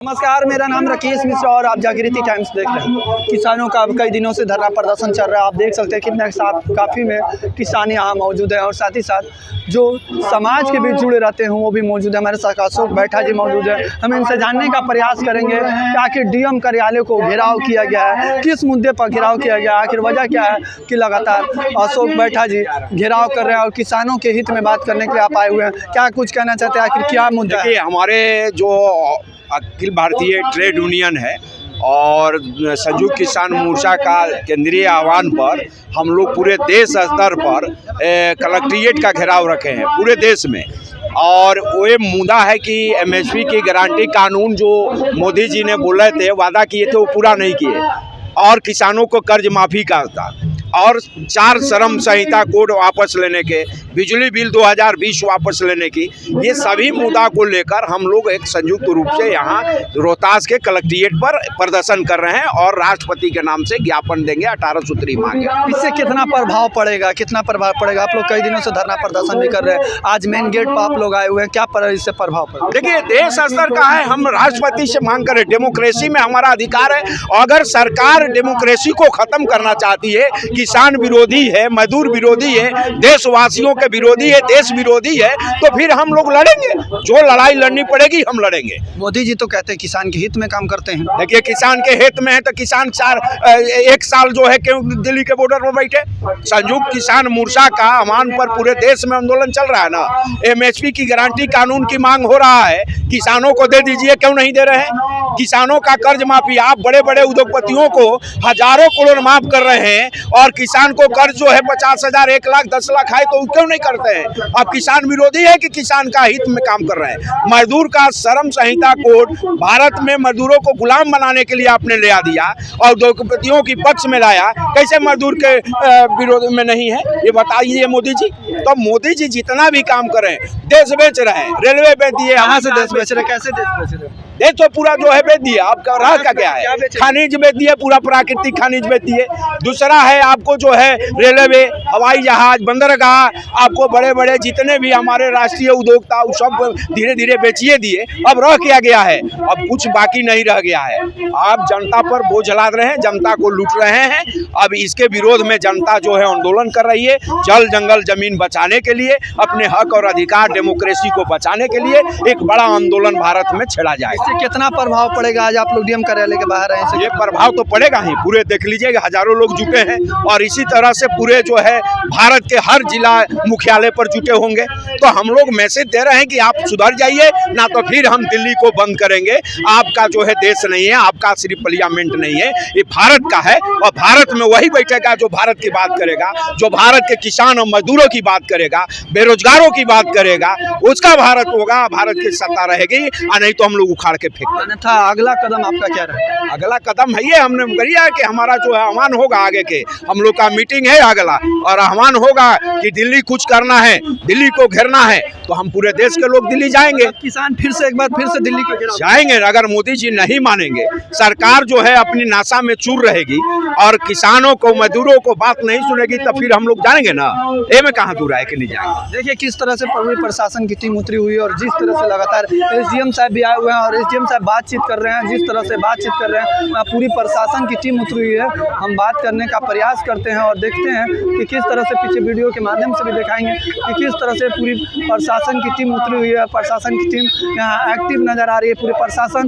नमस्कार, मेरा नाम राकेश मिश्रा और आप जागृति टाइम्स देख रहे हैं। किसानों का अब कई दिनों से धरना प्रदर्शन चल रहा है। आप देख सकते हैं कितने काफ़ी में किसान यहाँ मौजूद है और साथ ही साथ जो समाज के बीच जुड़े रहते हैं वो भी मौजूद है। हमारे साथ अशोक बैठा जी मौजूद है। हम इनसे जानने का प्रयास करेंगे कि आखिर डीएम कार्यालय को घेराव किया गया है, किस मुद्दे पर घेराव किया गया है, आखिर वजह क्या है कि लगातार अशोक बैठा जी घेराव कर रहे हैं और किसानों के हित में बात करने के लिए आप आए हुए हैं। क्या कुछ कहना चाहते हैं, आखिर क्या मुद्दा है? हमारे जो अखिल भारतीय ट्रेड यूनियन है और संयुक्त किसान मोर्चा का केंद्रीय आह्वान पर हम लोग पूरे देश स्तर पर कलेक्ट्रेट का घेराव रखे हैं पूरे देश में। और वो मुद्दा है कि एमएसपी की गारंटी कानून जो मोदी जी ने बोले थे, वादा किए थे, वो पूरा नहीं किए और किसानों को कर्ज माफ़ी का था और 4 श्रम संहिता कोड वापस लेने के, बिजली बिल 2020 वापस लेने की, ये सभी मुद्दा को लेकर हम लोग एक संयुक्त रूप से यहाँ रोहतास के कलेक्ट्रेट पर प्रदर्शन कर रहे हैं और राष्ट्रपति के नाम से ज्ञापन देंगे, 18 सूत्री मांगे। इससे कितना प्रभाव पड़ेगा, कितना प्रभाव पड़ेगा? आप लोग कई दिनों से धरना प्रदर्शन भी कर रहे हैं, आज मेन गेट पर आप लोग आए हुए हैं, क्या इससे प्रभाव पड़ेगा? देखिए, देश स्तर का है, हम राष्ट्रपति से मांग करें, डेमोक्रेसी में हमारा अधिकार है। अगर सरकार डेमोक्रेसी को खत्म करना चाहती है, किसान विरोधी है, मजदूर विरोधी है, देशवासियों के विरोधी है, देश विरोधी है, तो फिर हम लोग लड़ेंगे। जो लड़ाई लड़नी पड़ेगी हम लड़ेंगे। मोदी जी तो कहते हैं किसान के हित में काम करते हैं। देखिए, किसान के हित में है तो किसान 1 साल जो है क्यों दिल्ली के बॉर्डर पर बैठे? संयुक्त किसान मोर्चा का आह्वान पर पूरे देश में आंदोलन चल रहा है ना। एमएसपी की गारंटी कानून की मांग हो रहा है, किसानों को दे दीजिए, क्यों नहीं दे रहे हैं? किसानों का कर्ज माफी, आप बड़े बड़े उद्योगपतियों को हजारों करोड़ माफ कर रहे हैं और किसान को कर्ज जो है 50,000, 1 लाख, 10 लाख है तो क्यों नहीं करते हैं? अब किसान विरोधी है कि किसान का हित में काम कर रहे हैं? मजदूर का श्रम संहिता कोड भारत में मजदूरों को गुलाम बनाने के लिए आपने ले आ दिया और उद्योगपतियों की पक्ष में लाया। कैसे मजदूर के विरोध में नहीं है, ये बताइए मोदी जी। तो मोदी जी जितना भी काम करें, देश बेच रहे हैं, रेलवे बेच दिए। कहाँ से देश बेच रहे, कैसे देश बेच रहे? देश तो पूरा जो है बेच दिया। आपका राह का क्या है? खनिज बेच दिए, पूरा प्राकृतिक खनिज बेच दिए। दूसरा है आपको जो है रेलवे, हवाई जहाज, बंदरगाह, आपको बड़े बड़े जितने भी हमारे राष्ट्रीय उद्योगता वो सब धीरे धीरे बेचिए दिए। अब रह क्या गया है? अब कुछ बाकी नहीं रह गया है। आप जनता पर बोझ लाद रहे हैं, जनता को लूट रहे हैं। अब इसके विरोध में जनता जो है आंदोलन कर रही है, जल जंगल जमीन बचाने के लिए, अपने हक और अधिकार डेमोक्रेसी को बचाने के लिए एक बड़ा आंदोलन भारत में छेड़ा जाएगा। कितना प्रभाव पड़ेगा? आज आप लोग डीएम कार्यालय के बाहर आए हैं, ये प्रभाव तो पड़ेगा ही। पूरे देख लीजिएगा, हजारों लोग जुटे हैं और इसी तरह से पूरे जो है भारत के हर जिला मुख्यालय पर जुटे होंगे। तो हम लोग मैसेज दे रहे हैं कि आप सुधर जाइए, ना तो फिर हम दिल्ली को बंद करेंगे। आपका जो है देश नहीं है, आपका सिर्फ पार्लियामेंट नहीं है, ये भारत का है और भारत में वही बैठेगा जो भारत की बात करेगा, जो भारत के किसान और मजदूरों की बात करेगा, बेरोजगारों की बात करेगा, उसका भारत होगा, भारत की सत्ता रहेगी। और नहीं तो हम लोग उखाड़ के था। अगला कदम आपका क्या रहा? अगला कदम है ये हमने करिए कि हमारा जो है आह्वान होगा आगे के, हम लोग का मीटिंग है अगला और आह्वान होगा कि दिल्ली कुछ करना है, दिल्ली को घेरना है, तो हम पूरे देश के लोग दिल्ली जाएंगे। किसान फिर से एक बार फिर से दिल्ली को जाएंगे। अगर मोदी जी नहीं मानेंगे, सरकार जो है अपनी नासा में चूर रहेगी और किसानों को मजदूरों को बात नहीं सुनेगी, तो फिर हम लोग जाएंगे ना। ये में कहाँ दूर है कि नहीं जाएंगे। देखिए किस तरह से पूरी प्रशासन की टीम उतरी हुई है और जिस तरह से लगातार एसडीएम साहब भी आए हुए हैं और एसडीएम साहब बातचीत कर रहे हैं, जिस तरह से बातचीत कर रहे हैं, पूरी प्रशासन की टीम उतरी हुई है। हम बात करने का प्रयास करते हैं और देखते हैं कि किस तरह से, पीछे वीडियो के माध्यम से भी दिखाएंगे कि किस तरह से पूरी प्रशासन की टीम उतरी हुई है। प्रशासन की टीम यहाँ एक्टिव नज़र आ रही है। पूरी प्रशासन